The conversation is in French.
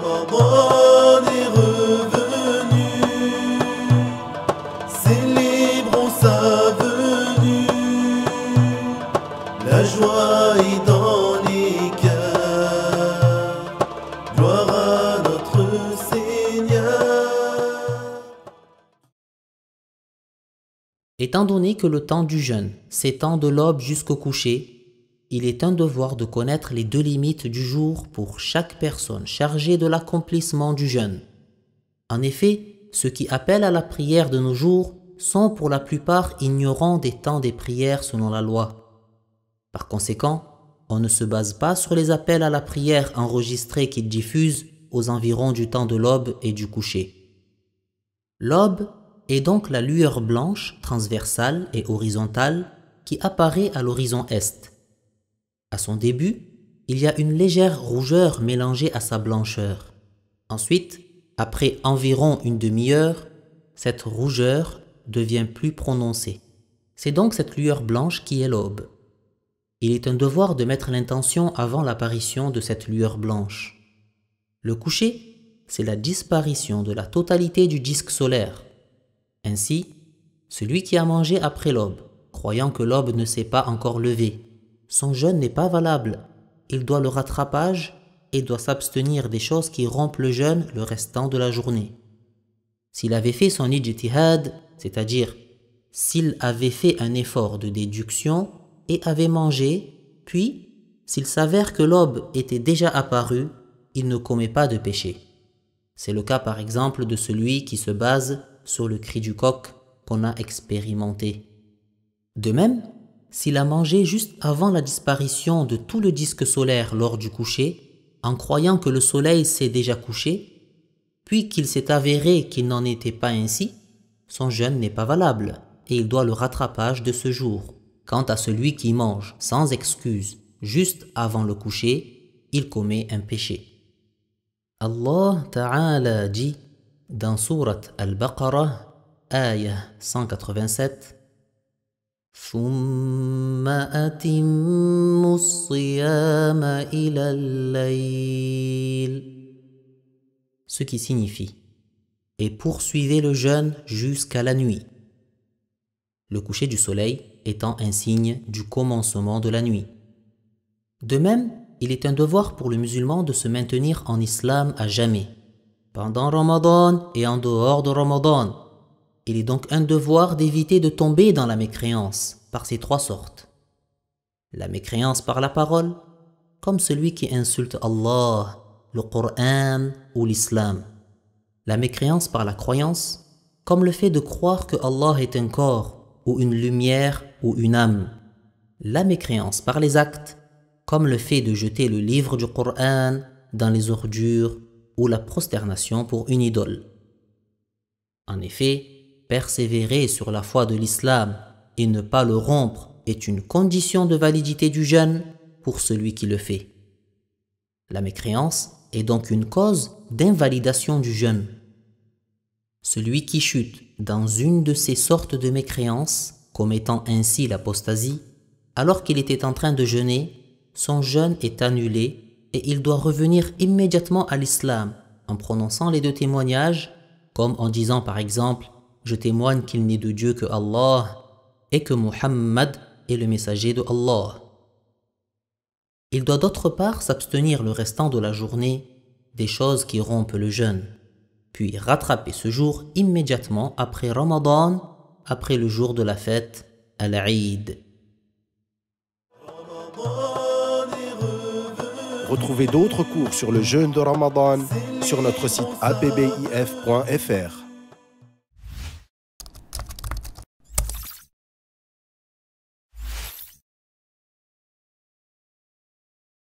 Ramadan est revenu, célébrons sa venue. La joie est dans les cœurs, gloire à notre Seigneur. Étant donné que le temps du jeûne s'étend de l'aube jusqu'au coucher, il est un devoir de connaître les deux limites du jour pour chaque personne chargée de l'accomplissement du jeûne. En effet, ceux qui appellent à la prière de nos jours sont pour la plupart ignorants des temps des prières selon la loi. Par conséquent, on ne se base pas sur les appels à la prière enregistrés qu'ils diffusent aux environs du temps de l'aube et du coucher. L'aube est donc la lueur blanche, transversale et horizontale qui apparaît à l'horizon est. À son début, il y a une légère rougeur mélangée à sa blancheur. Ensuite, après environ une demi-heure, cette rougeur devient plus prononcée. C'est donc cette lueur blanche qui est l'aube. Il est un devoir de mettre l'intention avant l'apparition de cette lueur blanche. Le coucher, c'est la disparition de la totalité du disque solaire. Ainsi, celui qui a mangé après l'aube, croyant que l'aube ne s'est pas encore levée, son jeûne n'est pas valable. Il doit le rattrapage et doit s'abstenir des choses qui rompent le jeûne le restant de la journée. S'il avait fait son ijtihad, c'est-à-dire s'il avait fait un effort de déduction et avait mangé, puis s'il s'avère que l'aube était déjà apparue, il ne commet pas de péché. C'est le cas par exemple de celui qui se base sur le cri du coq qu'on a expérimenté. De même, s'il a mangé juste avant la disparition de tout le disque solaire lors du coucher, en croyant que le soleil s'est déjà couché, puis qu'il s'est avéré qu'il n'en était pas ainsi, son jeûne n'est pas valable et il doit le rattrapage de ce jour. Quant à celui qui mange sans excuse juste avant le coucher, il commet un péché. Allah Ta'ala dit dans sourate Al-Baqarah, ayah 187, ثم أتموا الصيام إلى الليل, ce qui signifie et poursuivez le jeûne jusqu'à la nuit. Le coucher du soleil étant un signe du commencement de la nuit. De même, il est un devoir pour le musulman de se maintenir en islam à jamais, pendant Ramadan et en dehors de Ramadan. Il est donc un devoir d'éviter de tomber dans la mécréance par ces trois sortes. La mécréance par la parole, comme celui qui insulte Allah, le Coran ou l'islam. La mécréance par la croyance, comme le fait de croire que Allah est un corps ou une lumière ou une âme. La mécréance par les actes, comme le fait de jeter le livre du Coran dans les ordures ou la prosternation pour une idole. En effet, persévérer sur la foi de l'islam et ne pas le rompre est une condition de validité du jeûne pour celui qui le fait. La mécréance est donc une cause d'invalidation du jeûne. Celui qui chute dans une de ces sortes de mécréance, commettant ainsi l'apostasie, alors qu'il était en train de jeûner, son jeûne est annulé et il doit revenir immédiatement à l'islam en prononçant les deux témoignages, comme en disant par exemple « Je témoigne qu'il n'est de Dieu que Allah et que Muhammad est le messager de Allah ». Il doit d'autre part s'abstenir le restant de la journée des choses qui rompent le jeûne, puis rattraper ce jour immédiatement après Ramadan, après le jour de la fête Al-Eid. Retrouvez d'autres cours sur le jeûne de Ramadan sur notre site apbif.fr.